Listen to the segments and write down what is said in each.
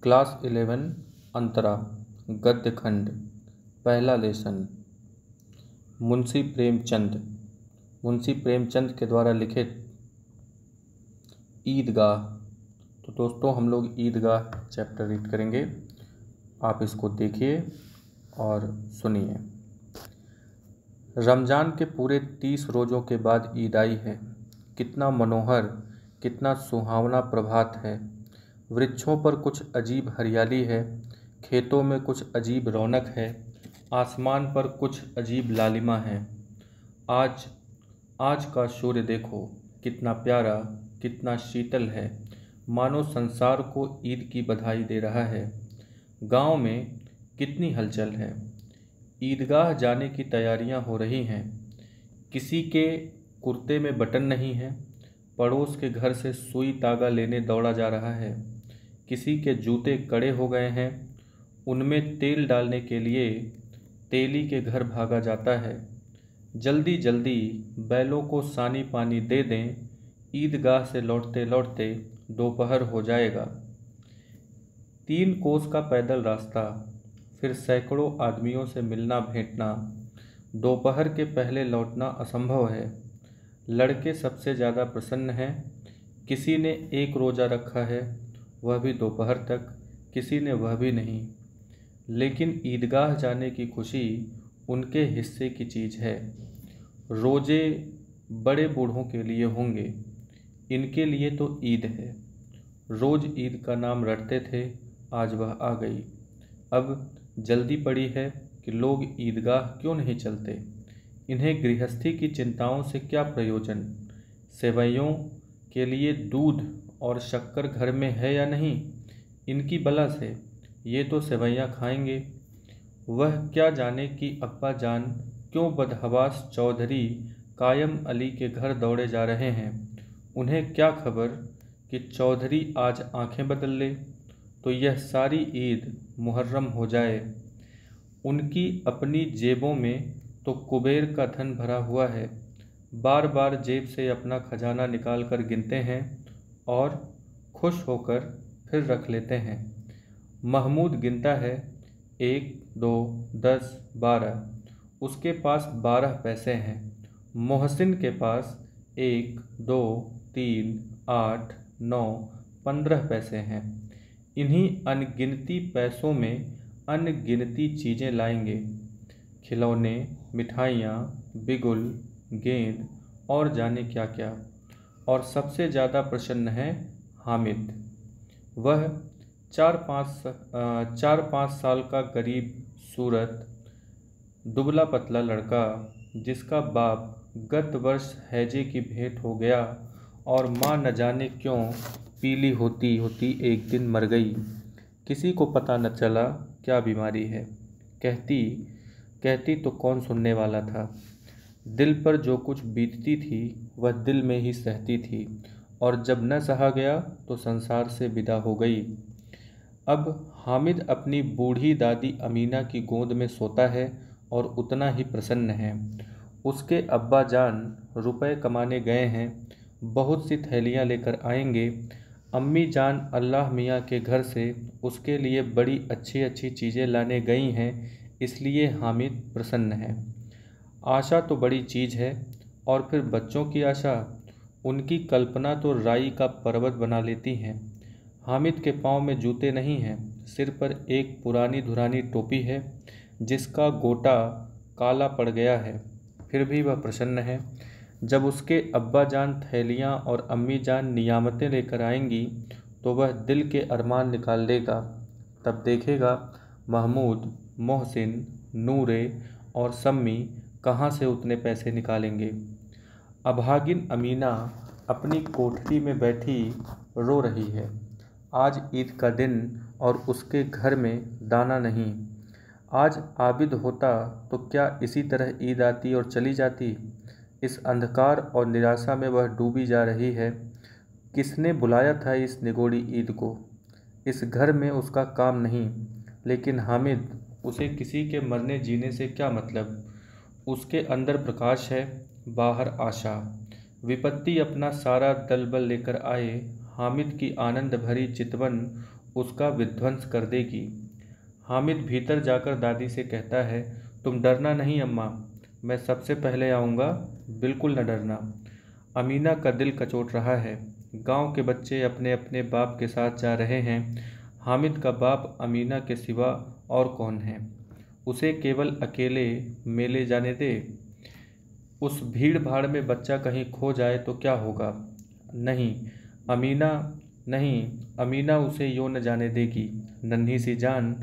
Class 11 अंतरा गद्य खंड। पहला लेसन। मुंशी प्रेमचंद के द्वारा लिखित ईदगाह। तो दोस्तों हम लोग ईदगाह चैप्टर रीड करेंगे। आप इसको देखिए और सुनिए। रमज़ान के पूरे 30 रोज़ों के बाद ईद आई है। कितना मनोहर, कितना सुहावना प्रभात है। वृक्षों पर कुछ अजीब हरियाली है, खेतों में कुछ अजीब रौनक है, आसमान पर कुछ अजीब लालिमा है। आज का सूर्य देखो, कितना प्यारा, कितना शीतल है, मानो संसार को ईद की बधाई दे रहा है। गांव में कितनी हलचल है। ईदगाह जाने की तैयारियां हो रही हैं। किसी के कुर्ते में बटन नहीं है, पड़ोस के घर से सुई तागा लेने दौड़ा जा रहा है। किसी के जूते कड़े हो गए हैं, उनमें तेल डालने के लिए तेली के घर भागा जाता है। जल्दी जल्दी बैलों को सानी पानी दे दें, ईदगाह से लौटते लौटते दोपहर हो जाएगा। 3 कोस का पैदल रास्ता, फिर सैकड़ों आदमियों से मिलना भेंटना। दोपहर के पहले लौटना असंभव है। लड़के सबसे ज़्यादा प्रसन्न हैं। किसी ने 1 रोज़ा रखा है, वह भी दोपहर तक, किसी ने वह भी नहीं। लेकिन ईदगाह जाने की खुशी उनके हिस्से की चीज़ है। रोज़े बड़े बूढ़ों के लिए होंगे, इनके लिए तो ईद है। रोज़ ईद का नाम रटते थे, आज वह आ गई। अब जल्दी पड़ी है कि लोग ईदगाह क्यों नहीं चलते। इन्हें गृहस्थी की चिंताओं से क्या प्रयोजन। सेवैयों के लिए दूध और शक्कर घर में है या नहीं, इनकी बला से, ये तो सेवैयाँ खाएंगे। वह क्या जाने कि अब्बा जान क्यों बदहवास चौधरी कायम अली के घर दौड़े जा रहे हैं। उन्हें क्या खबर कि चौधरी आज आंखें बदल ले तो यह सारी ईद मुहर्रम हो जाए। उनकी अपनी जेबों में तो कुबेर का धन भरा हुआ है, बार बार जेब से अपना खजाना निकाल कर गिनते हैं और खुश होकर फिर रख लेते हैं। महमूद गिनता है 1, 2, 10, 12। उसके पास 12 पैसे हैं। मोहसिन के पास 1, 2, 3, 8, 9, 15 पैसे हैं। इन्हीं अनगिनती पैसों में अनगिनती चीज़ें लाएंगे। खिलौने, मिठाइयाँ, बिगुल, गेंद और जाने क्या क्या। और सबसे ज़्यादा प्रसन्न है हामिद। वह 4-5 साल का गरीब सूरत दुबला पतला लड़का, जिसका बाप गत वर्ष हैजे की भेंट हो गया और माँ न जाने क्यों पीली होती होती एक दिन मर गई। किसी को पता न चला क्या बीमारी है। कहती तो कौन सुनने वाला था। दिल पर जो कुछ बीतती थी वह दिल में ही सहती थी, और जब न सहा गया तो संसार से विदा हो गई। अब हामिद अपनी बूढ़ी दादी अमीना की गोद में सोता है और उतना ही प्रसन्न है। उसके अब्बा जान रुपए कमाने गए हैं, बहुत सी थैलियाँ लेकर आएंगे। अम्मी जान अल्लाह मियाँ के घर से उसके लिए बड़ी अच्छी अच्छी चीज़ें लाने गई हैं, इसलिए हामिद प्रसन्न है। आशा तो बड़ी चीज़ है, और फिर बच्चों की आशा, उनकी कल्पना तो राई का पर्वत बना लेती हैं। हामिद के पाँव में जूते नहीं हैं, सिर पर एक पुरानी धुरानी टोपी है जिसका गोटा काला पड़ गया है, फिर भी वह प्रसन्न है। जब उसके अब्बा जान थैलियाँ और अम्मी जान नियामतें लेकर आएंगी तो वह दिल के अरमान निकाल लेगा। तब देखेगा महमूद, मोहसिन, नूरे और सम्मी कहाँ से उतने पैसे निकालेंगे। अभागिन अमीना अपनी कोठरी में बैठी रो रही है। आज ईद का दिन और उसके घर में दाना नहीं। आज आबिद होता तो क्या इसी तरह ईद आती और चली जाती। इस अंधकार और निराशा में वह डूबी जा रही है। किसने बुलाया था इस निगोड़ी ईद को। इस घर में उसका काम नहीं, लेकिन हामिद, उसे किसी के मरने जीने से क्या मतलब। उसके अंदर प्रकाश है, बाहर आशा। विपत्ति अपना सारा दलबल लेकर आए, हामिद की आनंद भरी चितवन उसका विध्वंस कर देगी। हामिद भीतर जाकर दादी से कहता है, तुम डरना नहीं अम्मा, मैं सबसे पहले आऊँगा, बिल्कुल न डरना। अमीना का दिल कचोट रहा है। गांव के बच्चे अपने अपने बाप के साथ जा रहे हैं। हामिद का बाप अमीना के सिवा और कौन है? उसे केवल अकेले मेले जाने दे। उस भीड़ भाड़ में बच्चा कहीं खो जाए तो क्या होगा? नहीं, अमीना नहीं, अमीना उसे यूं न जाने देगी। नन्ही सी जान,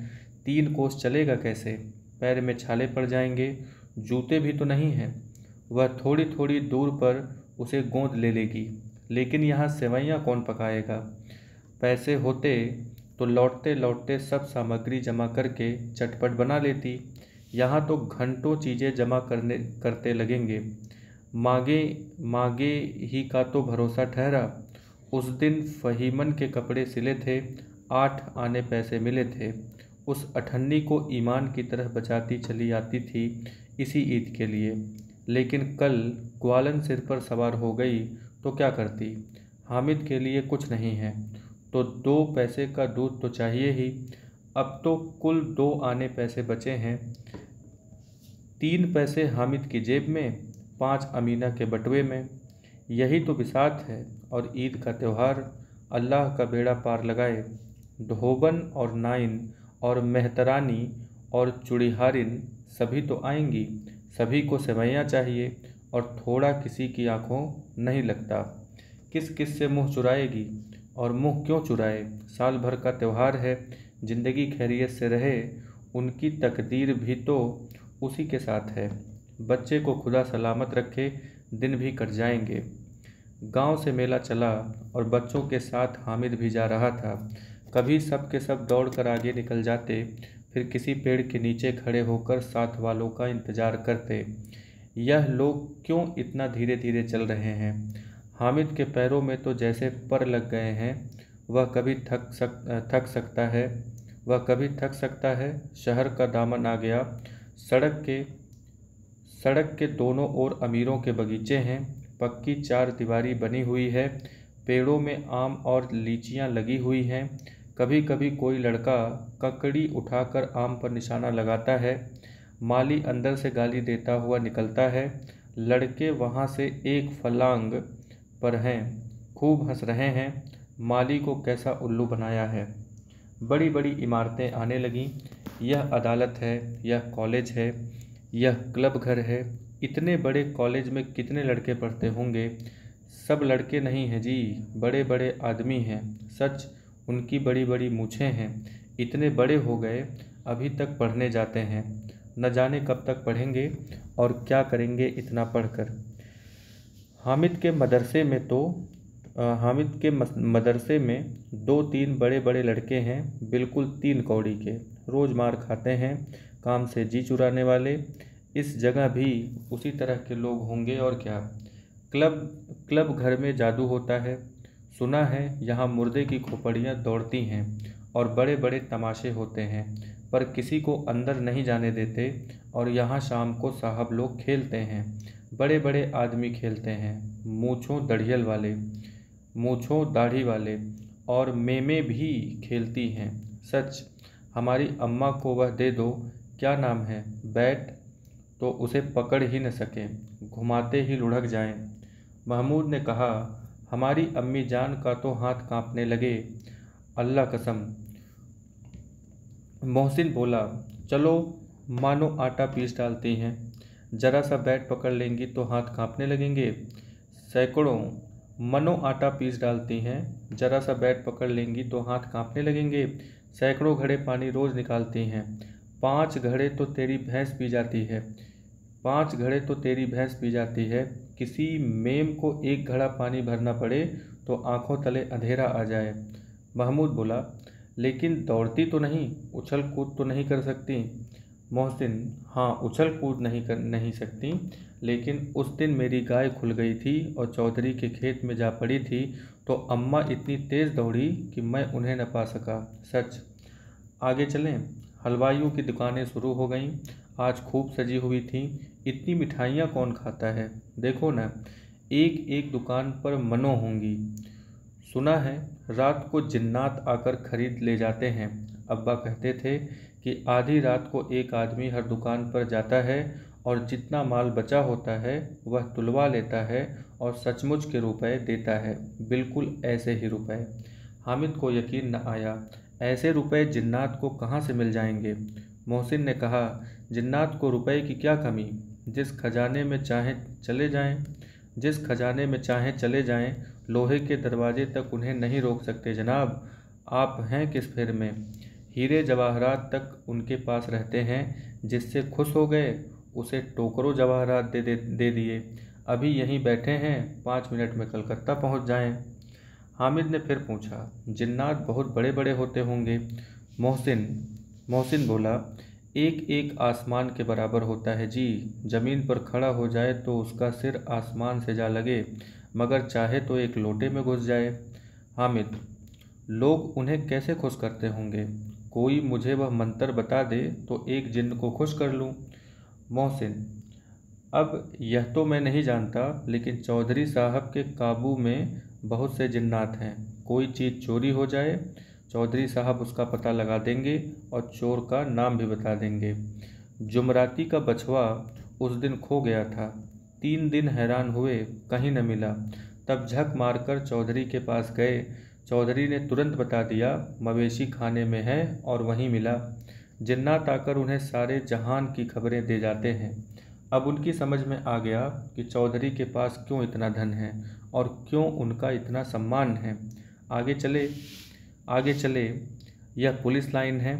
3 कोस चलेगा कैसे? पैर में छाले पड़ जाएंगे, जूते भी तो नहीं हैं। वह थोड़ी थोड़ी दूर पर उसे गोद ले लेगी। लेकिन यहाँ सेवैयाँ कौन पकाएगा? पैसे होते तो लौटते लौटते सब सामग्री जमा करके चटपट बना लेती। यहाँ तो घंटों चीज़ें जमा करते लगेंगे। मांगे मांगे ही का तो भरोसा ठहरा। उस दिन फहीमन के कपड़े सिले थे, 8 आने पैसे मिले थे। उस अठन्नी को ईमान की तरह बचाती चली आती थी इसी ईद के लिए। लेकिन कल ग्वालन सिर पर सवार हो गई तो क्या करती? हामिद के लिए कुछ नहीं है तो 2 पैसे का दूध तो चाहिए ही। अब तो कुल 2 आने पैसे बचे हैं। 3 पैसे हामिद की जेब में, 5 अमीना के बटुए में। यही तो बिसात है। और ईद का त्यौहार, अल्लाह का बेड़ा पार लगाए। धोबन और नाइन और मेहतरानी और चुड़िहारिन सभी तो आएंगी। सभी को सेवैयाँ चाहिए और थोड़ा किसी की आंखों नहीं लगता। किस किस से मुंह चुराएगी? और मुंह क्यों चुराए? साल भर का त्यौहार है, जिंदगी खैरियत से रहे। उनकी तकदीर भी तो उसी के साथ है। बच्चे को खुदा सलामत रखे, दिन भी कट जाएंगे। गांव से मेला चला और बच्चों के साथ हामिद भी जा रहा था। कभी सब के सब दौड़कर आगे निकल जाते, फिर किसी पेड़ के नीचे खड़े होकर साथ वालों का इंतजार करते। यह लोग क्यों इतना धीरे धीरे चल रहे हैं? हामिद के पैरों में तो जैसे पर लग गए हैं। वह कभी थक सकता है। शहर का दामन आ गया। सड़क के दोनों ओर अमीरों के बगीचे हैं। पक्की 4 दीवारी बनी हुई है। पेड़ों में आम और लीचियां लगी हुई हैं। कभी कभी कोई लड़का ककड़ी उठाकर आम पर निशाना लगाता है। माली अंदर से गाली देता हुआ निकलता है। लड़के वहाँ से एक फलांग पर हैं, खूब हंस रहे हैं। माली को कैसा उल्लू बनाया है। बड़ी बड़ी इमारतें आने लगीं। यह अदालत है, यह कॉलेज है, यह क्लब घर है। इतने बड़े कॉलेज में कितने लड़के पढ़ते होंगे? सब लड़के नहीं हैं जी, बड़े बड़े आदमी हैं। सच, उनकी बड़ी बड़ी मूछें हैं। इतने बड़े हो गए, अभी तक पढ़ने जाते हैं। न जाने कब तक पढ़ेंगे और क्या करेंगे इतना पढ़कर। हामिद के मदरसे में 2-3 बड़े बड़े लड़के हैं, बिल्कुल 3 कौड़ी के। रोज़ मार खाते हैं, काम से जी चुराने वाले। इस जगह भी उसी तरह के लोग होंगे और क्या। क्लब घर में जादू होता है। सुना है यहाँ मुर्दे की खोपड़ियाँ दौड़ती हैं और बड़े बड़े तमाशे होते हैं, पर किसी को अंदर नहीं जाने देते। और यहाँ शाम को साहब लोग खेलते हैं, बड़े बड़े आदमी खेलते हैं, मूँछों दाढ़ी वाले। और मेमे भी खेलती हैं। सच, हमारी अम्मा को वह दे दो, क्या नाम है, बैट, तो उसे पकड़ ही न सके, घुमाते ही लुढ़क जाएं। महमूद ने कहा, हमारी अम्मी जान का तो हाथ कांपने लगे, अल्लाह कसम। मोहसिन बोला, चलो मानो आटा पीस डालती हैं, जरा सा बैट पकड़ लेंगी तो हाथ कांपने लगेंगे। सैकड़ों मनो आटा पीस डालती हैं, जरा सा बैट पकड़ लेंगी तो हाथ कांपने लगेंगे। सैकड़ों घड़े पानी रोज निकालती हैं। 5 घड़े तो तेरी भैंस पी जाती है। 5 घड़े तो तेरी भैंस पी जाती है। किसी मेम को 1 घड़ा पानी भरना पड़े तो आंखों तले अंधेरा आ जाए। महमूद बोला, लेकिन दौड़ती तो नहीं, उछल कूद तो नहीं कर सकती। मोहसिन, हाँ, उछल कूद नहीं सकती, लेकिन उस दिन मेरी गाय खुल गई थी और चौधरी के खेत में जा पड़ी थी तो अम्मा इतनी तेज़ दौड़ी कि मैं उन्हें न पा सका। सच। आगे चलें। हलवाइयों की दुकानें शुरू हो गईं। आज खूब सजी हुई थी। इतनी मिठाइयाँ कौन खाता है? देखो ना, एक एक दुकान पर मनो होंगी। सुना है रात को जिन्नात आकर खरीद ले जाते हैं। अब्बा कहते थे कि आधी रात को एक आदमी हर दुकान पर जाता है और जितना माल बचा होता है वह तुलवा लेता है और सचमुच के रुपए देता है, बिल्कुल ऐसे ही रुपए। हामिद को यकीन न आया, ऐसे रुपए जिन्नात को कहाँ से मिल जाएंगे। मोहसिन ने कहा, जिन्नात को रुपए की क्या कमी, जिस खजाने में चाहें चले जाएं, लोहे के दरवाजे तक उन्हें नहीं रोक सकते जनाब। आप हैं किस फिर में। हीरे जवाहरात तक उनके पास रहते हैं, जिससे खुश हो गए उसे टोकरों जवाहरात दे दिए। अभी यहीं बैठे हैं, 5 मिनट में कलकत्ता पहुंच जाएं। हामिद ने फिर पूछा, जिन्नात बहुत बड़े बड़े होते होंगे। मोहसिन बोला, एक एक आसमान के बराबर होता है जी। जमीन पर खड़ा हो जाए तो उसका सिर आसमान से जा लगे, मगर चाहे तो एक लोटे में घुस जाए। हामिद, लोग उन्हें कैसे खुश करते होंगे। कोई मुझे वह मंत्र बता दे तो एक जिन्न को खुश कर लूं। मोहसिन, अब यह तो मैं नहीं जानता, लेकिन चौधरी साहब के काबू में बहुत से जिन्नात हैं। कोई चीज़ चोरी हो जाए, चौधरी साहब उसका पता लगा देंगे और चोर का नाम भी बता देंगे। जुमराती का बछवा उस दिन खो गया था। 3 दिन हैरान हुए, कहीं न मिला। तब झक मारकर चौधरी के पास गए। चौधरी ने तुरंत बता दिया, मवेशी खाने में है और वहीं मिला। जिन्नात आकर उन्हें सारे जहान की खबरें दे जाते हैं। अब उनकी समझ में आ गया कि चौधरी के पास क्यों इतना धन है और क्यों उनका इतना सम्मान है। आगे चले, यह पुलिस लाइन है।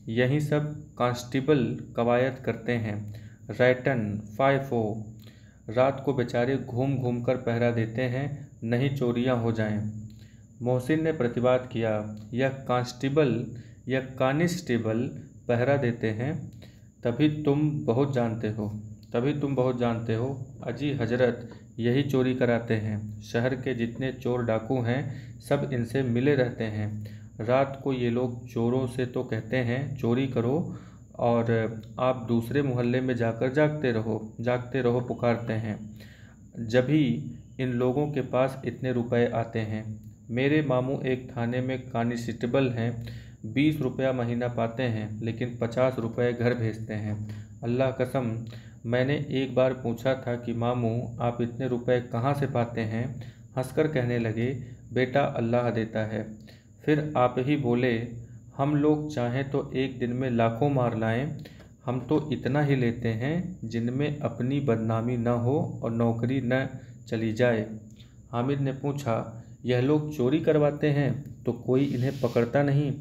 यहीं सब कांस्टेबल कवायद करते हैं। रैटन, फाइफो, रात को बेचारे घूम घूम कर पहरा देते हैं, नहीं चोरियां हो जाएं। मोहसिन ने प्रतिवाद किया, यह कानिस्टेबल पहरा देते हैं, तभी तुम बहुत जानते हो। अजी हजरत, यही चोरी कराते हैं। शहर के जितने चोर डाकू हैं सब इनसे मिले रहते हैं। रात को ये लोग चोरों से तो कहते हैं चोरी करो, और आप दूसरे मोहल्ले में जाकर जागते रहो पुकारते हैं। जभी इन लोगों के पास इतने रुपए आते हैं। मेरे मामू एक थाने में कानिस्टेबल हैं, 20 रुपया महीना पाते हैं, लेकिन 50 रुपये घर भेजते हैं। अल्लाह कसम, मैंने एक बार पूछा था कि मामू आप इतने रुपए कहाँ से पाते हैं। हंसकर कहने लगे, बेटा अल्लाह देता है। फिर आप ही बोले, हम लोग चाहें तो एक दिन में लाखों मार लाएं, हम तो इतना ही लेते हैं जिनमें अपनी बदनामी न हो और नौकरी न चली जाए। हामिद ने पूछा, यह लोग चोरी करवाते हैं तो कोई इन्हें पकड़ता नहीं।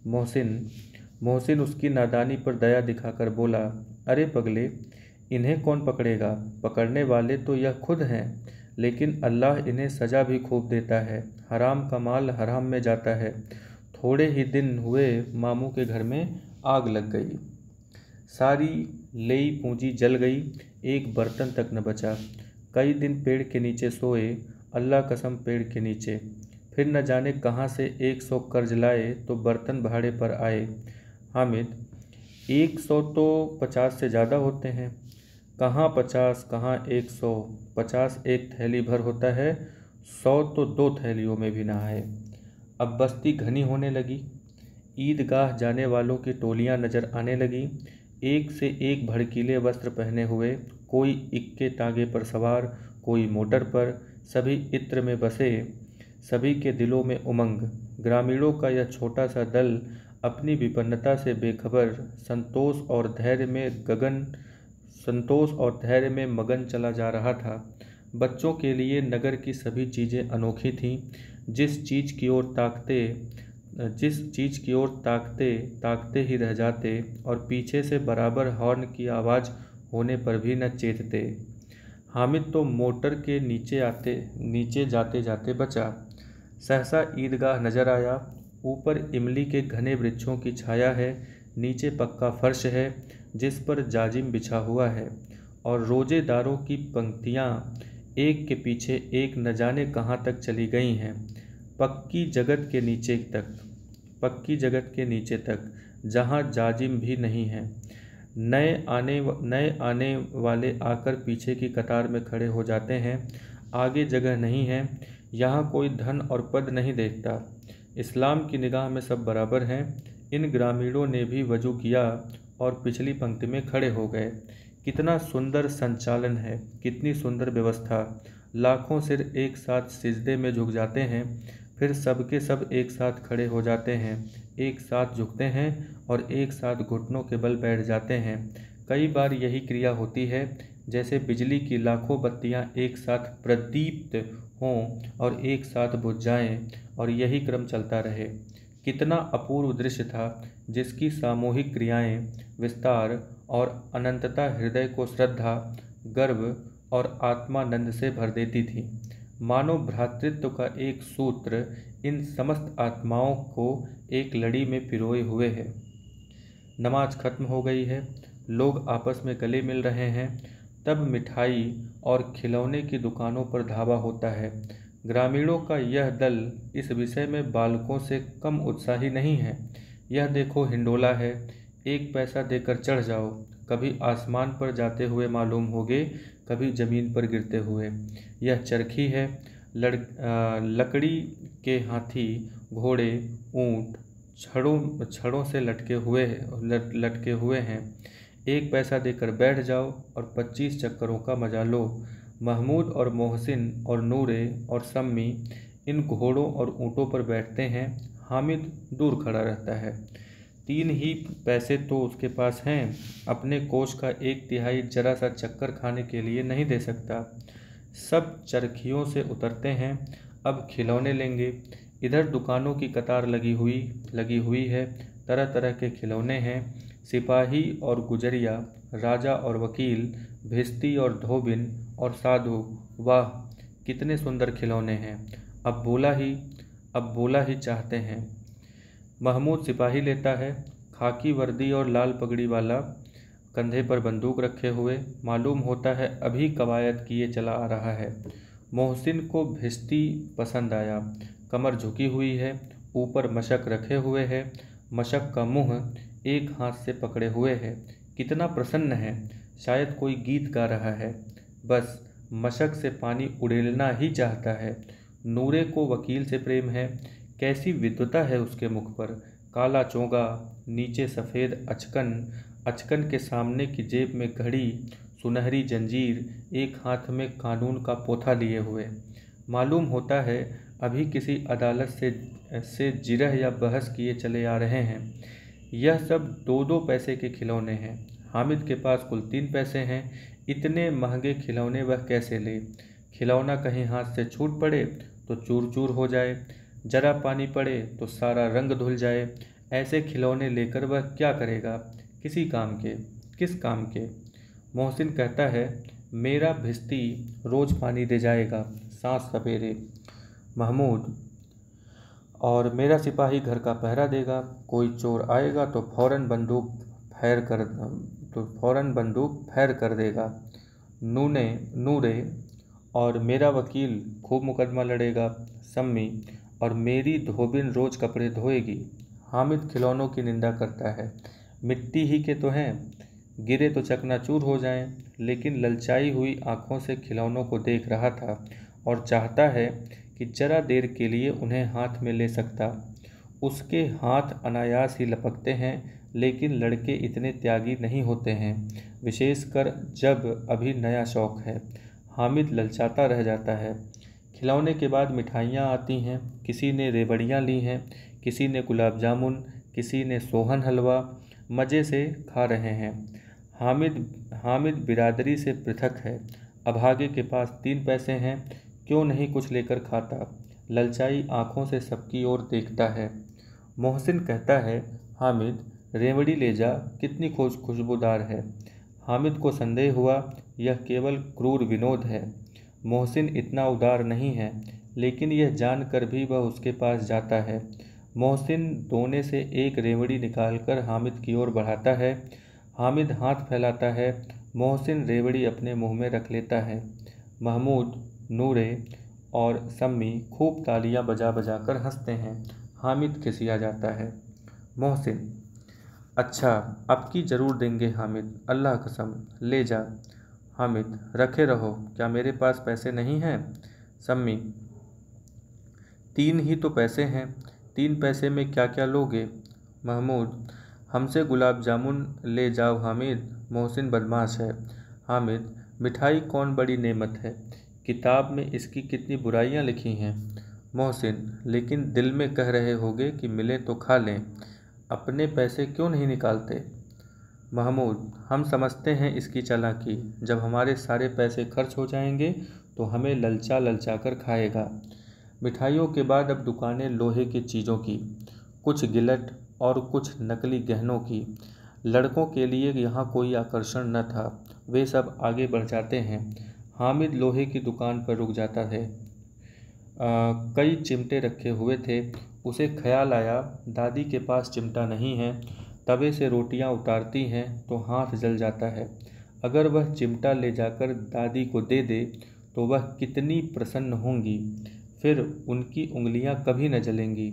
मोहसिन उसकी नादानी पर दया दिखाकर बोला, अरे पगले, इन्हें कौन पकड़ेगा। पकड़ने वाले तो यह खुद हैं, लेकिन अल्लाह इन्हें सज़ा भी खूब देता है। हराम का माल हराम में जाता है। थोड़े ही दिन हुए मामू के घर में आग लग गई। सारी लेई पूंजी जल गई, एक बर्तन तक न बचा। कई दिन पेड़ के नीचे सोए, अल्लाह कसम पेड़ के नीचे। फिर न जाने कहाँ से 100 कर्ज लाए तो बर्तन भाड़े पर आए। हामिद, 100 तो 50 से ज़्यादा होते हैं। कहाँ 50, कहाँ 100। 50 एक थैली भर होता है, 100 तो 2 थैलियों में भी ना आए। अब बस्ती घनी होने लगी। ईदगाह जाने वालों की टोलियां नजर आने लगी, एक से एक भड़कीले वस्त्र पहने हुए, कोई इक्के तागे पर सवार, कोई मोटर पर, सभी इत्र में बसे, सभी के दिलों में उमंग। ग्रामीणों का यह छोटा सा दल अपनी विपन्नता से बेखबर संतोष और धैर्य में मगन चला जा रहा था। बच्चों के लिए नगर की सभी चीज़ें अनोखी थीं। जिस चीज़ की ओर ताकते ही रह जाते और पीछे से बराबर हॉर्न की आवाज़ होने पर भी न चेतते। हामिद तो मोटर के नीचे जाते जाते बचा। सहसा ईदगाह नजर आया। ऊपर इमली के घने वृक्षों की छाया है, नीचे पक्का फर्श है जिस पर जाजिम बिछा हुआ है, और रोजेदारों की पंक्तियां एक के पीछे एक न जाने कहाँ तक चली गई हैं, पक्की जगत के नीचे तक, जहाँ जाजिम भी नहीं है। नए आने वाले आकर पीछे की कतार में खड़े हो जाते हैं। आगे जगह नहीं है, यहाँ कोई धन और पद नहीं देखता। इस्लाम की निगाह में सब बराबर हैं। इन ग्रामीणों ने भी वजू किया और पिछली पंक्ति में खड़े हो गए। कितना सुंदर संचालन है, कितनी सुंदर व्यवस्था। लाखों सिर एक साथ सिजदे में झुक जाते हैं, फिर सबके सब एक साथ खड़े हो जाते हैं, एक साथ झुकते हैं और एक साथ घुटनों के बल बैठ जाते हैं। कई बार यही क्रिया होती है, जैसे बिजली की लाखों बत्तियां एक साथ प्रदीप्त हों और एक साथ बुझ जाएं, और यही क्रम चलता रहे। कितना अपूर्व दृश्य था, जिसकी सामूहिक क्रियाएं, विस्तार और अनंतता हृदय को श्रद्धा, गर्व और आत्मानंद से भर देती थी। मानो भ्रातृत्व का एक सूत्र इन समस्त आत्माओं को एक लड़ी में पिरोए हुए है। नमाज खत्म हो गई है, लोग आपस में गले मिल रहे हैं। तब मिठाई और खिलौने की दुकानों पर धावा होता है। ग्रामीणों का यह दल इस विषय में बालकों से कम उत्साही नहीं है। यह देखो हिंडोला है, 1 पैसा देकर चढ़ जाओ, कभी आसमान पर जाते हुए मालूम होगे, कभी जमीन पर गिरते हुए। यह चरखी है, लकड़ी के हाथी, घोड़े, ऊंट छड़ों से लटके हुए हैं। 1 पैसा देकर बैठ जाओ और 25 चक्करों का मजा लो। महमूद और मोहसिन और नूरे और सम्मी इन घोड़ों और ऊँटों पर बैठते हैं। हामिद दूर खड़ा रहता है। 3 ही पैसे तो उसके पास हैं, अपने कोष का 1/3 जरा सा चक्कर खाने के लिए नहीं दे सकता। सब चरखियों से उतरते हैं, अब खिलौने लेंगे। इधर दुकानों की कतार लगी हुई है, तरह तरह के खिलौने हैं। सिपाही और गुजरिया, राजा और वकील, भिस्ती और धोबिन और साधु, वाह कितने सुंदर खिलौने हैं। अब बोला ही चाहते हैं। महमूद सिपाही लेता है, खाकी वर्दी और लाल पगड़ी वाला, कंधे पर बंदूक रखे हुए, मालूम होता है अभी कवायद किए चला आ रहा है। मोहसिन को भिस्ती पसंद आया, कमर झुकी हुई है, ऊपर मशक रखे हुए है, मशक का मुंह एक हाथ से पकड़े हुए है। कितना प्रसन्न है, शायद कोई गीत गा रहा है, बस मशक से पानी उड़ेलना ही चाहता है। नूरे को वकील से प्रेम है, कैसी विद्वता है उसके मुख पर। काला चोगा, नीचे सफ़ेद अचकन के सामने की जेब में घड़ी, सुनहरी जंजीर, एक हाथ में कानून का पोथा लिए हुए। मालूम होता है अभी किसी अदालत से जिरह या बहस किए चले आ रहे हैं। यह सब 2-2 पैसे के खिलौने हैं। हामिद के पास कुल 3 पैसे हैं। इतने महंगे खिलौने वह कैसे ले। खिलौना कहीं हाथ से छूट पड़े तो चूर चूर हो जाए, जरा पानी पड़े तो सारा रंग धुल जाए। ऐसे खिलौने लेकर वह क्या करेगा, किस काम के। मोहसिन कहता है, मेरा भिस्ती रोज पानी दे जाएगा सांझ सवेरे। महमूद, और मेरा सिपाही घर का पहरा देगा, कोई चोर आएगा तो फौरन बंदूक फैर कर देगा। नूरे, और मेरा वकील खूब मुकदमा लड़ेगा। सम्मी, और मेरी धोबिन रोज कपड़े धोएगी। हामिद खिलौनों की निंदा करता है, मिट्टी ही के तो हैं, गिरे तो चकनाचूर हो जाएं। लेकिन ललचाई हुई आंखों से खिलौनों को देख रहा था और चाहता है कि जरा देर के लिए उन्हें हाथ में ले सकता। उसके हाथ अनायास ही लपकते हैं, लेकिन लड़के इतने त्यागी नहीं होते हैं, विशेषकर जब अभी नया शौक है। हामिद ललचाता रह जाता है। खिलौने के बाद मिठाइयाँ आती हैं। किसी ने रेवड़ियाँ ली हैं, किसी ने गुलाब जामुन, किसी ने सोहन हलवा। मज़े से खा रहे हैं। हामिद बिरादरी से पृथक है। अभागे के पास 3 पैसे हैं, क्यों नहीं कुछ लेकर खाता। ललचाई आंखों से सबकी ओर देखता है। मोहसिन कहता है, हामिद रेवड़ी ले जा, कितनी खुशबूदार है। हामिद को संदेह हुआ, यह केवल क्रूर विनोद है। मोहसिन इतना उदार नहीं है, लेकिन यह जानकर भी वह उसके पास जाता है। मोहसिन दोने से एक रेवड़ी निकालकर हामिद की ओर बढ़ाता है। हामिद हाथ फैलाता है, मोहसिन रेवड़ी अपने मुंह में रख लेता है। महमूद, नूरे और सम्मी खूब तालियां बजा बजा कर हंसते हैं। हामिद खिसिया जाता है। मोहसिन, अच्छा अब की ज़रूर देंगे हामिद, अल्लाह कसम, ले जा। हामिद, रखे रहो, क्या मेरे पास पैसे नहीं हैं। सम्मी, 3 ही तो पैसे हैं, 3 पैसे में क्या क्या लोगे? महमूद, हमसे गुलाब जामुन ले जाओ हामिद, मोहसिन बदमाश है। हामिद, मिठाई कौन बड़ी नेमत है, किताब में इसकी कितनी बुराइयां लिखी हैं। मोहसिन, लेकिन दिल में कह रहे होगे कि मिले तो खा लें, अपने पैसे क्यों नहीं निकालते? महमूद, हम समझते हैं इसकी चालाकी, जब हमारे सारे पैसे खर्च हो जाएंगे तो हमें ललचा ललचा कर खाएगा। मिठाइयों के बाद अब दुकानें लोहे की चीज़ों की, कुछ गिलट और कुछ नकली गहनों की। लड़कों के लिए यहाँ कोई आकर्षण न था, वे सब आगे बढ़ जाते हैं। हामिद लोहे की दुकान पर रुक जाता है। कई चिमटे रखे हुए थे। उसे ख्याल आया, दादी के पास चिमटा नहीं है, तवे से रोटियां उतारती हैं तो हाथ जल जाता है। अगर वह चिमटा ले जाकर दादी को दे दे तो वह कितनी प्रसन्न होंगी, फिर उनकी उंगलियां कभी न जलेंगी।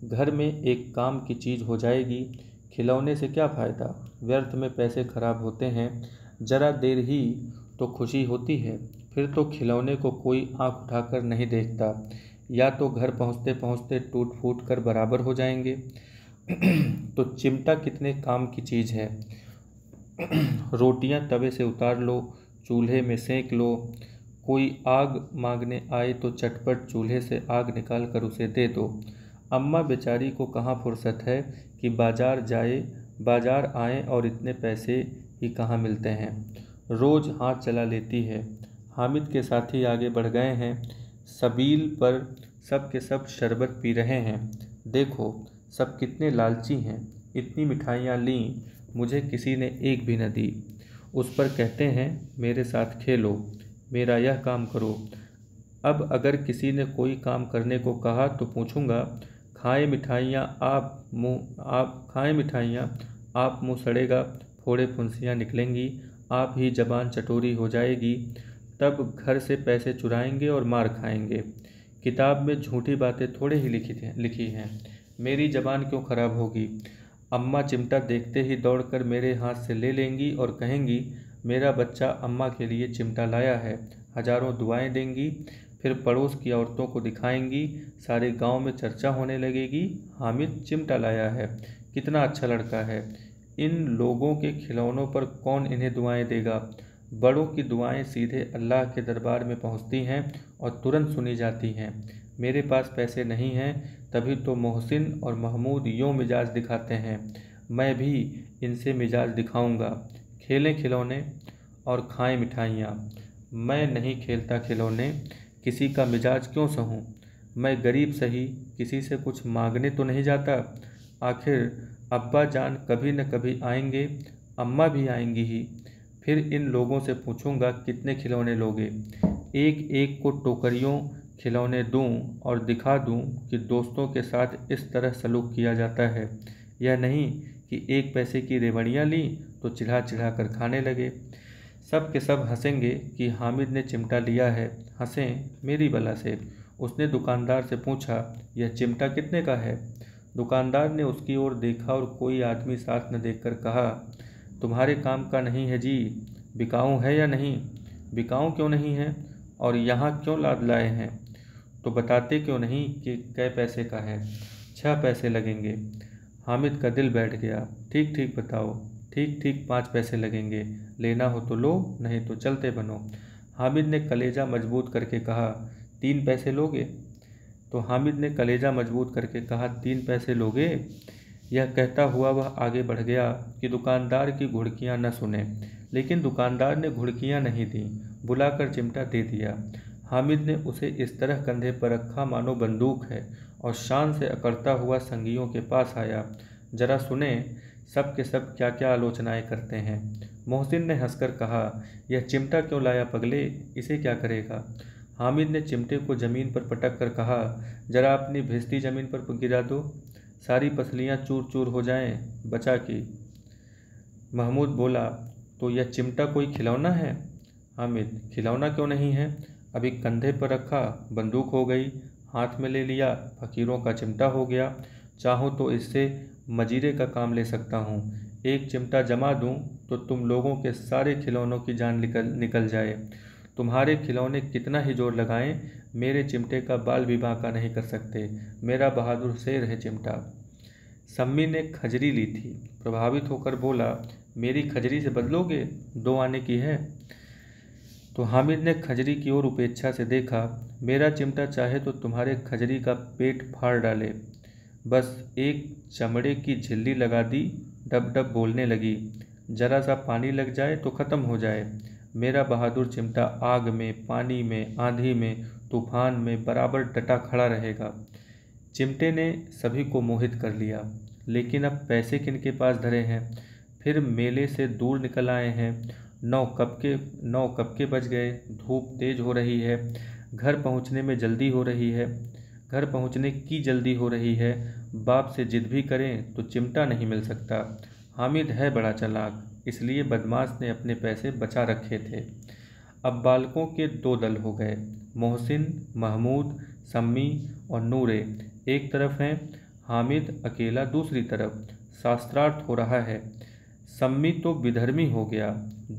घर में एक काम की चीज़ हो जाएगी। खिलौने से क्या फ़ायदा, व्यर्थ में पैसे खराब होते हैं। जरा देर ही तो खुशी होती है, फिर तो खिलौने को कोई आंख उठाकर नहीं देखता, या तो घर पहुंचते पहुंचते टूट फूट कर बराबर हो जाएंगे। तो चिमटा कितने काम की चीज़ है। रोटियां तवे से उतार लो, चूल्हे में सेंक लो, कोई आग मांगने आए तो चटपट चूल्हे से आग निकाल कर उसे दे दो। अम्मा बेचारी को कहाँ फुर्सत है कि बाजार आए और इतने पैसे ही कहाँ मिलते हैं। रोज़ हाथ चला लेती है। हामिद के साथी आगे बढ़ गए हैं। सबील पर सब के सब शरबत पी रहे हैं। देखो सब कितने लालची हैं, इतनी मिठाइयाँ लीं, मुझे किसी ने एक भी न दी। उस पर कहते हैं मेरे साथ खेलो, मेरा यह काम करो। अब अगर किसी ने कोई काम करने को कहा तो पूछूंगा, खाए मिठाइयाँ आप मुँह सड़ेगा, फोड़े फुंसियाँ निकलेंगी, आप ही जबान चटोरी हो जाएगी, तब घर से पैसे चुराएंगे और मार खाएंगे। किताब में झूठी बातें थोड़े ही लिखी हैं, मेरी जबान क्यों खराब होगी। अम्मा चिमटा देखते ही दौड़कर मेरे हाथ से ले लेंगी और कहेंगी मेरा बच्चा अम्मा के लिए चिमटा लाया है, हजारों दुआएं देंगी। फिर पड़ोस की औरतों को दिखाएंगी, सारे गांव में चर्चा होने लगेगी, हामिद चिमटा लाया है, कितना अच्छा लड़का है। इन लोगों के खिलौनों पर कौन इन्हें दुआएं देगा। बड़ों की दुआएं सीधे अल्लाह के दरबार में पहुंचती हैं और तुरंत सुनी जाती हैं। मेरे पास पैसे नहीं हैं, तभी तो मोहसिन और महमूद यूँ मिजाज दिखाते हैं, मैं भी इनसे मिजाज दिखाऊंगा। खेलें खिलौने और खाएं मिठाइयाँ। मैं नहीं खेलता खिलौने, किसी का मिजाज क्यों सहूं। मैं गरीब सही, किसी से कुछ मांगने तो नहीं जाता। आखिर अब्बा जान कभी न कभी आएंगे, अम्मा भी आएंगी ही। फिर इन लोगों से पूछूंगा कितने खिलौने लोगे। एक एक को टोकरियों खिलौने दूं और दिखा दूं कि दोस्तों के साथ इस तरह सलूक किया जाता है। यह नहीं कि 1 पैसे की रेवड़ियाँ ली तो चिढ़ा चिढ़ा कर खाने लगे। सब के सब हंसेंगे कि हामिद ने चिमटा लिया है। हंसें मेरी बला से। उसने दुकानदार से पूछा, यह चिमटा कितने का है। दुकानदार ने उसकी ओर देखा और कोई आदमी साथ न देखकर कहा, तुम्हारे काम का नहीं है जी, बिकाऊ है या नहीं। बिकाऊ क्यों नहीं है और यहाँ क्यों लाद लाए हैं, तो बताते क्यों नहीं कि कै पैसे का है। 6 पैसे लगेंगे। हामिद का दिल बैठ गया। ठीक ठीक बताओ। ठीक ठीक 5 पैसे लगेंगे, लेना हो तो लो, नहीं तो चलते बनो। हामिद ने कलेजा मजबूत करके कहा, 3 पैसे लोगे। तो हामिद ने कलेजा मजबूत करके कहा, 3 पैसे लोगे। यह कहता हुआ वह आगे बढ़ गया कि दुकानदार की घुड़कियां न सुने, लेकिन दुकानदार ने घुड़कियां नहीं दी, बुलाकर चिमटा दे दिया। हामिद ने उसे इस तरह कंधे पर रखा मानो बंदूक है और शान से अकड़ता हुआ संगियों के पास आया। जरा सुने सब के सब क्या क्या आलोचनाएं करते हैं। मोहसिन ने हंसकर कहा, यह चिमटा क्यों लाया पगले, इसे क्या करेगा। हामिद ने चिमटे को जमीन पर पटक कर कहा, जरा अपनी भिस्ती जमीन पर गिरा दो, सारी पसलियां चूर चूर हो जाएं, बचा की। महमूद बोला, तो यह चिमटा कोई खिलौना है। हामिद, खिलौना क्यों नहीं है, अभी कंधे पर रखा बंदूक हो गई, हाथ में ले लिया फकीरों का चिमटा हो गया। चाहो तो इससे मजीरे का काम ले सकता हूँ। एक चिमटा जमा दूँ तो तुम लोगों के सारे खिलौनों की जान निकल जाए। तुम्हारे खिलौने कितना ही जोर लगाएं, मेरे चिमटे का बाल भी बांका नहीं कर सकते। मेरा बहादुर शेर है चिमटा। सम्मी ने खजरी ली थी। प्रभावित होकर बोला, मेरी खजरी से बदलोगे? 2 आने की है। तो हामिद ने खजरी की ओर उपेक्षा से देखा। मेरा चिमटा चाहे तो तुम्हारे खजरी का पेट फाड़ डाले। बस एक चमड़े की झिल्ली लगा दी। डब डब बोलने लगी, जरा सा पानी लग जाए तो ख़त्म हो जाए। मेरा बहादुर चिमटा आग में, पानी में, आंधी में, तूफान में बराबर डटा खड़ा रहेगा। चिमटे ने सभी को मोहित कर लिया। लेकिन अब पैसे किनके पास धरे हैं? फिर मेले से दूर निकल आए हैं। 9 कब के बज गए। धूप तेज हो रही है। घर पहुंचने की जल्दी हो रही है। बाप से जिद भी करें तो चिमटा नहीं मिल सकता। हामिद है बड़ा चालाक, इसलिए बदमाश ने अपने पैसे बचा रखे थे। अब बालकों के 2 दल हो गए। मोहसिन, महमूद, सम्मी और नूरे एक तरफ हैं, हामिद अकेला दूसरी तरफ। शास्त्रार्थ हो रहा है। सम्मी तो विधर्मी हो गया,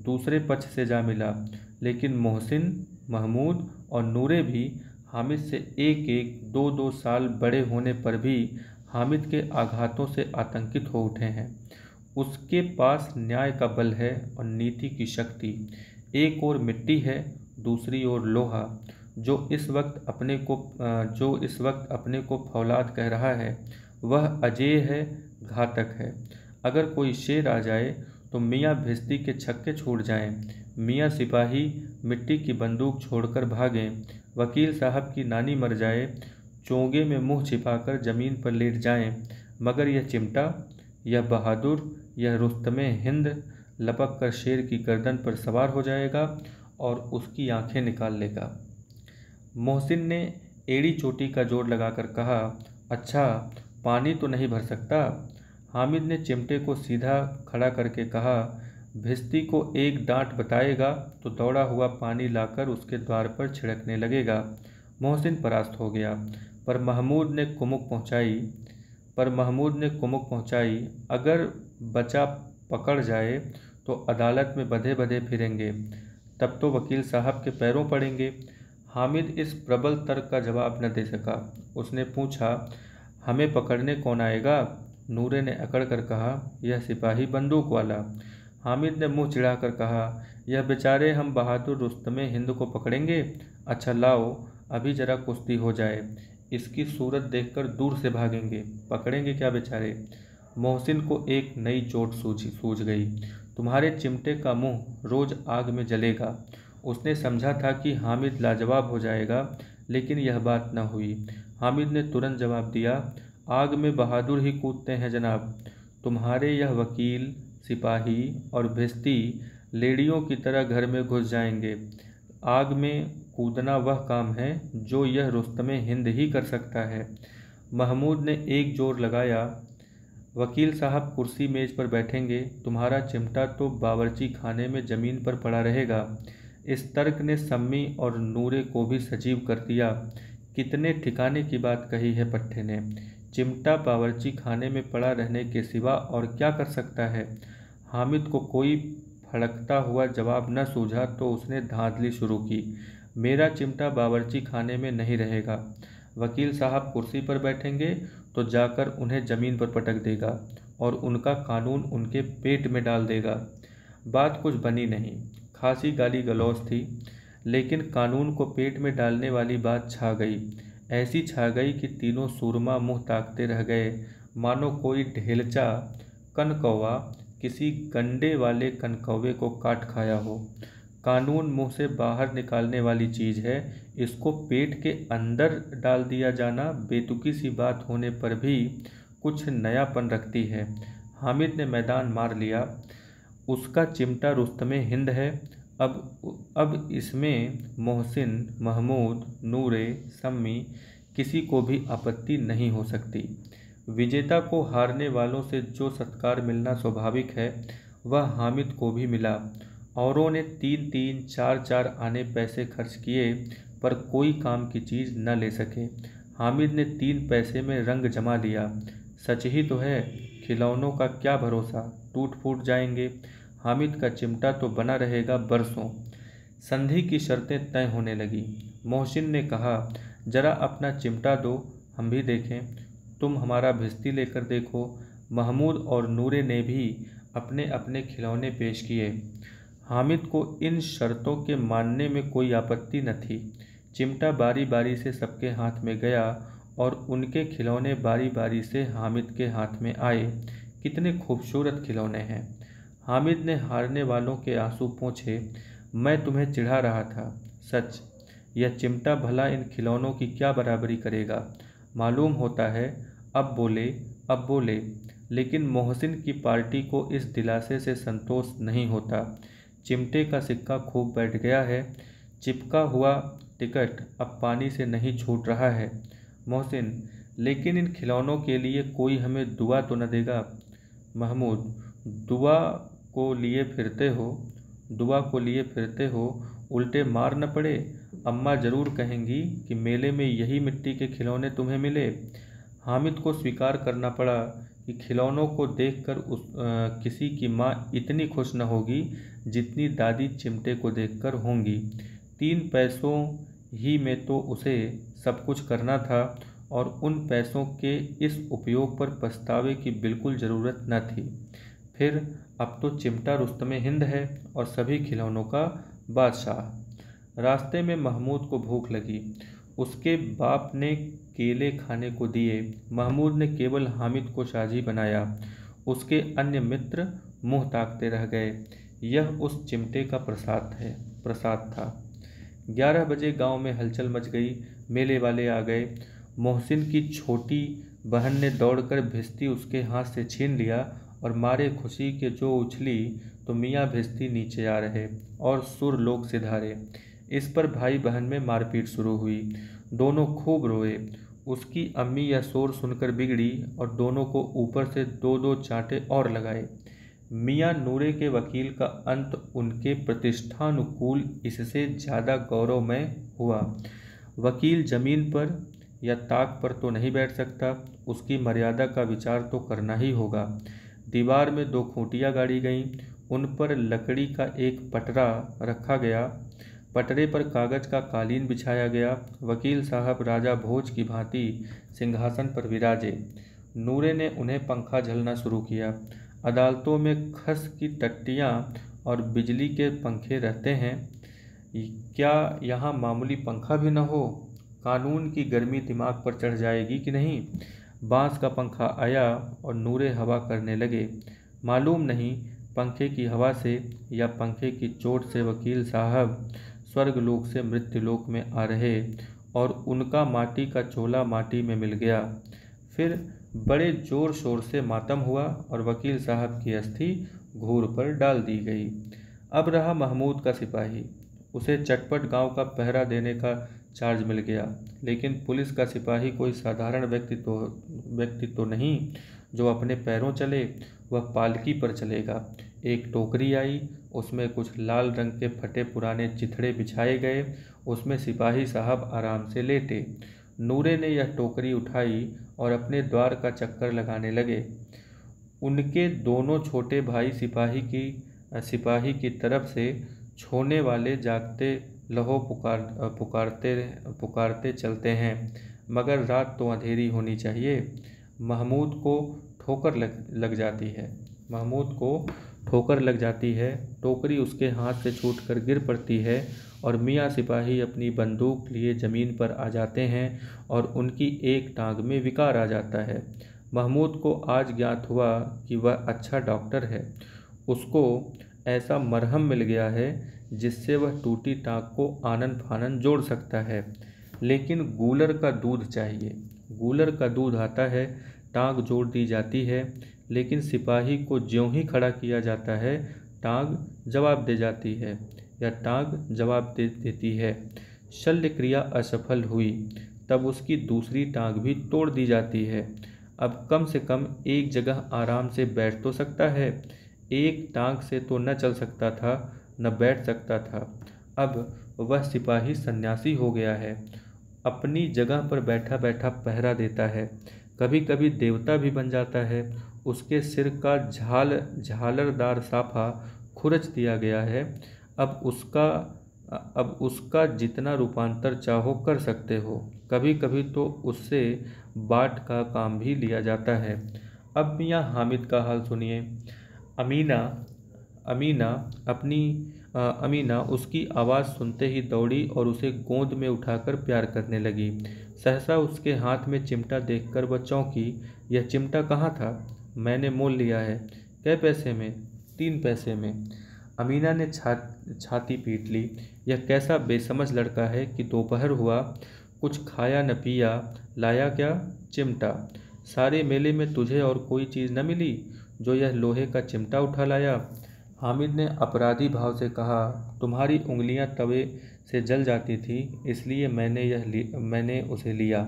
दूसरे पक्ष से जा मिला। लेकिन मोहसिन, महमूद और नूरे भी हामिद से 1-1, 2-2 साल बड़े होने पर भी हामिद के आघातों से आतंकित हो उठे हैं। उसके पास न्याय का बल है और नीति की शक्ति। एक ओर मिट्टी है, दूसरी ओर लोहा। जो इस वक्त अपने को फौलाद कह रहा है, वह अजेय है, घातक है। अगर कोई शेर आ जाए तो मियाँ भिस्ती के छक्के छूट जाएं। मियाँ सिपाही मिट्टी की बंदूक छोड़कर भागें। वकील साहब की नानी मर जाए, चोंगे में मुंह छिपाकर जमीन पर लेट जाएं। मगर यह चिमटा, यह बहादुर, यह रुस्तमे हिंद लपक कर शेर की गर्दन पर सवार हो जाएगा और उसकी आंखें निकाल लेगा। मोहसिन ने एड़ी चोटी का जोर लगाकर कहा, अच्छा, पानी तो नहीं भर सकता? हामिद ने चिमटे को सीधा खड़ा करके कहा, भिस्ती को एक डांट बताएगा तो दौड़ा हुआ पानी लाकर उसके द्वार पर छिड़कने लगेगा। मोहसिन परास्त हो गया। पर महमूद ने कुमुक पहुंचाई, अगर बचा पकड़ जाए तो अदालत में बधे बधे फिरेंगे, तब तो वकील साहब के पैरों पड़ेंगे। हामिद इस प्रबल तर्क का जवाब न दे सका। उसने पूछा, हमें पकड़ने कौन आएगा? नूरे ने अकड़ कर कहा, यह सिपाही बंदूक वाला। हामिद ने मुंह चिढ़ाकर कहा, यह बेचारे हम बहादुर रुस्तमे हिंद को पकड़ेंगे? अच्छा लाओ, अभी जरा कुश्ती हो जाए, इसकी सूरत देखकर दूर से भागेंगे, पकड़ेंगे क्या बेचारे। मोहसिन को एक नई चोट सूझ गई। तुम्हारे चिमटे का मुंह रोज आग में जलेगा। उसने समझा था कि हामिद लाजवाब हो जाएगा, लेकिन यह बात न हुई। हामिद ने तुरंत जवाब दिया, आग में बहादुर ही कूदते हैं जनाब। तुम्हारे यह वकील, सिपाही और भिस्ती लेडियों की तरह घर में घुस जाएंगे। आग में कूदना वह काम है जो यह रुस्तमे हिंद ही कर सकता है। महमूद ने एक जोर लगाया, वकील साहब कुर्सी मेज पर बैठेंगे, तुम्हारा चिमटा तो बावर्ची खाने में जमीन पर पड़ा रहेगा। इस तर्क ने सम्मी और नूरे को भी सजीव कर दिया। कितने ठिकाने की बात कही है पट्टे ने। चिमटा बावर्ची खाने में पड़ा रहने के सिवा और क्या कर सकता है? हामिद को कोई फड़कता हुआ जवाब न सूझा तो उसने धांधली शुरू की, मेरा चिमटा बावर्ची खाने में नहीं रहेगा। वकील साहब कुर्सी पर बैठेंगे तो जाकर उन्हें जमीन पर पटक देगा और उनका कानून उनके पेट में डाल देगा। बात कुछ बनी नहीं, खासी गाली गलौज थी, लेकिन कानून को पेट में डालने वाली बात छा गई। ऐसी छा गई कि तीनों सूरमा मुंह ताकते रह गए, मानो कोई ढेलचा कनकौवा किसी गंडे वाले कनकौवे को काट खाया हो। कानून मुंह से बाहर निकालने वाली चीज़ है, इसको पेट के अंदर डाल दिया जाना बेतुकी सी बात होने पर भी कुछ नयापन रखती है। हामिद ने मैदान मार लिया। उसका चिमटा रुस्तमे हिंद है। अब इसमें मोहसिन, महमूद, नूरे, सम्मी किसी को भी आपत्ति नहीं हो सकती। विजेता को हारने वालों से जो सत्कार मिलना स्वाभाविक है, वह हामिद को भी मिला। औरों ने 3-3, 4-4 आने पैसे खर्च किए, पर कोई काम की चीज़ न ले सके। हामिद ने 3 पैसे में रंग जमा लिया। सच ही तो है, खिलौनों का क्या भरोसा, टूट फूट जाएंगे। हामिद का चिमटा तो बना रहेगा बरसों। संधि की शर्तें तय होने लगी। मोहसिन ने कहा, जरा अपना चिमटा दो, हम भी देखें। तुम हमारा भिश्ती लेकर देखो। महमूद और नूरे ने भी अपने अपने खिलौने पेश किए। हामिद को इन शर्तों के मानने में कोई आपत्ति न थी। चिमटा बारी बारी से सबके हाथ में गया और उनके खिलौने बारी बारी से हामिद के हाथ में आए। कितने खूबसूरत खिलौने हैं। हामिद ने हारने वालों के आंसू पोंछे। मैं तुम्हें चिढ़ा रहा था, सच। यह चिमटा भला इन खिलौनों की क्या बराबरी करेगा। मालूम होता है। अब बोले। लेकिन मोहसिन की पार्टी को इस दिलासे से संतोष नहीं होता। चिमटे का सिक्का खूब बैठ गया है। चिपका हुआ टिकट अब पानी से नहीं छूट रहा है। मोहसिन, लेकिन इन खिलौनों के लिए कोई हमें दुआ तो न देगा। महमूद, दुआ को लिए फिरते हो, उल्टे मार न पड़े। अम्मा जरूर कहेंगी कि मेले में यही मिट्टी के खिलौने तुम्हें मिले। हामिद को स्वीकार करना पड़ा कि खिलौनों को देखकर किसी की माँ इतनी खुश न होगी जितनी दादी चिमटे को देखकर होंगी। 3 पैसों ही में तो उसे सब कुछ करना था और उन पैसों के इस उपयोग पर पछतावे की बिल्कुल ज़रूरत न थी। फिर अब तो चिमटा रुस्तमे हिंद है और सभी खिलौनों का बादशाह। रास्ते में महमूद को भूख लगी। उसके बाप ने केले खाने को दिए। महमूद ने केवल हामिद को शाजी बनाया। उसके अन्य मित्र मुंह ताकते रह गए। यह उस चिमटे का प्रसाद था। 11 बजे गांव में हलचल मच गई। मेले वाले आ गए। मोहसिन की छोटी बहन ने दौड़कर भिश्ती उसके हाथ से छीन लिया और मारे खुशी के जो उछली तो मियाँ भिश्ती नीचे आ रहे और सुर लोग सिधारे। इस पर भाई बहन में मारपीट शुरू हुई। दोनों खूब रोए। उसकी अम्मी यह शोर सुनकर बिगड़ी और दोनों को ऊपर से 2-2 चांटे और लगाए। मियाँ नूरे के वकील का अंत उनके प्रतिष्ठानुकूल इससे ज़्यादा गौरवमय हुआ। वकील जमीन पर या ताक पर तो नहीं बैठ सकता, उसकी मर्यादा का विचार तो करना ही होगा। दीवार में 2 खूंटियाँ गाड़ी गईं। उन पर लकड़ी का एक पटरा रखा गया। पटरे पर कागज का कालीन बिछाया गया। वकील साहब राजा भोज की भांति सिंहासन पर विराजे। नूरे ने उन्हें पंखा झलना शुरू किया। अदालतों में खस की टट्टियाँ और बिजली के पंखे रहते हैं, क्या यहाँ मामूली पंखा भी न हो? कानून की गर्मी दिमाग पर चढ़ जाएगी कि नहीं? बांस का पंखा आया और नूरे हवा करने लगे। मालूम नहीं पंखे की हवा से या पंखे की चोट से वकील साहब स्वर्गलोक से मृत्युलोक में आ रहे और उनका माटी का चोला माटी में मिल गया। फिर बड़े जोर शोर से मातम हुआ और वकील साहब की अस्थि घूर पर डाल दी गई। अब रहा महमूद का सिपाही। उसे चटपट गांव का पहरा देने का चार्ज मिल गया। लेकिन पुलिस का सिपाही कोई साधारण व्यक्ति तो नहीं जो अपने पैरों चले। वह पालकी पर चलेगा। एक टोकरी आई, उसमें कुछ लाल रंग के फटे पुराने चिथड़े बिछाए गए। उसमें सिपाही साहब आराम से लेटे। नूरे ने यह टोकरी उठाई और अपने द्वार का चक्कर लगाने लगे। उनके दोनों छोटे भाई सिपाही की तरफ से छोने वाले जागते लहो पुकारते चलते हैं, मगर रात तो अंधेरी होनी चाहिए। महमूद को ठोकर लग जाती है। टोकरी उसके हाथ से छूटकर गिर पड़ती है और मियाँ सिपाही अपनी बंदूक लिए ज़मीन पर आ जाते हैं और उनकी एक टांग में विकार आ जाता है। महमूद को आज ज्ञात हुआ कि वह अच्छा डॉक्टर है। उसको ऐसा मरहम मिल गया है जिससे वह टूटी टांग को आनन फानन जोड़ सकता है। लेकिन गूलर का दूध चाहिए। गूलर का दूध आता है, टांग जोड़ दी जाती है, लेकिन सिपाही को ज्यों ही खड़ा किया जाता है टांग जवाब दे जाती है या टांग जवाब दे देती है। शल्य क्रिया असफल हुई तब उसकी दूसरी टांग भी तोड़ दी जाती है। अब कम से कम एक जगह आराम से बैठ तो सकता है। एक टांग से तो न चल सकता था न बैठ सकता था। अब वह सिपाही सन्यासी हो गया है। अपनी जगह पर बैठा बैठा पहरा देता है। कभी कभी देवता भी बन जाता है। उसके सिर का झालरदार साफा खुरच दिया गया है। अब उसका अब उसका जितना रूपांतर चाहो कर सकते हो। कभी कभी तो उससे बाट का काम भी लिया जाता है। अब मियाँ हामिद का हाल सुनिए। अमीना अमीना अपनी अमीना उसकी आवाज़ सुनते ही दौड़ी और उसे गोद में उठाकर प्यार करने लगी। सहसा उसके हाथ में चिमटा देखकर वह चौंकी। यह चिमटा कहाँ था? मैंने मोल लिया है। कै पैसे में? 3 पैसे में। अमीना ने छाती पीट ली। यह कैसा बेसमझ लड़का है कि दोपहर हुआ, कुछ खाया न पिया, लाया क्या? चिमटा। सारे मेले में तुझे और कोई चीज़ न मिली जो यह लोहे का चिमटा उठा लाया? हामिद ने अपराधी भाव से कहा, तुम्हारी उंगलियां तवे से जल जाती थी, इसलिए मैंने उसे लिया।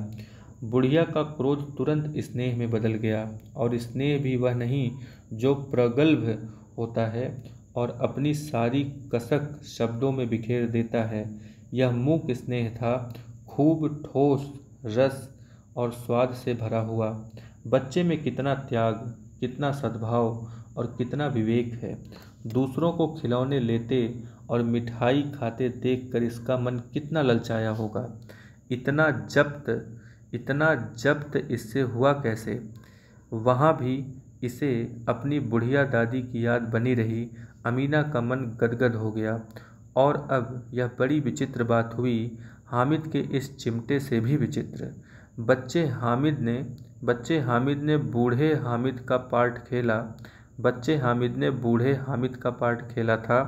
बुढ़िया का क्रोध तुरंत स्नेह में बदल गया, और स्नेह भी वह नहीं जो प्रगल्भ होता है और अपनी सारी कसक शब्दों में बिखेर देता है। यह मूक स्नेह था, खूब ठोस, रस और स्वाद से भरा हुआ। बच्चे में कितना त्याग, कितना सद्भाव और कितना विवेक है। दूसरों को खिलौने लेते और मिठाई खाते देखकर इसका मन कितना ललचाया होगा। इतना इतना जब्त इससे हुआ कैसे? वहाँ भी इसे अपनी बुढ़िया दादी की याद बनी रही। अमीना का मन गदगद हो गया। और अब यह बड़ी विचित्र बात हुई, हामिद के इस चिमटे से भी विचित्र। बच्चे हामिद ने बूढ़े हामिद का पार्ट खेला। बच्चे हामिद ने बूढ़े हामिद का पार्ट खेला था।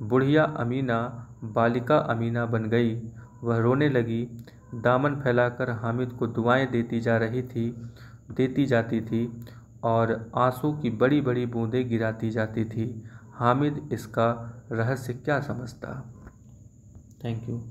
बुढ़िया अमीना बालिका अमीना बन गई। वह रोने लगी, दामन फैलाकर हामिद को दुआएं देती जाती थी और आंसू की बड़ी बड़ी बूंदें गिराती जाती थी। हामिद इसका रहस्य क्या समझता? Thank you.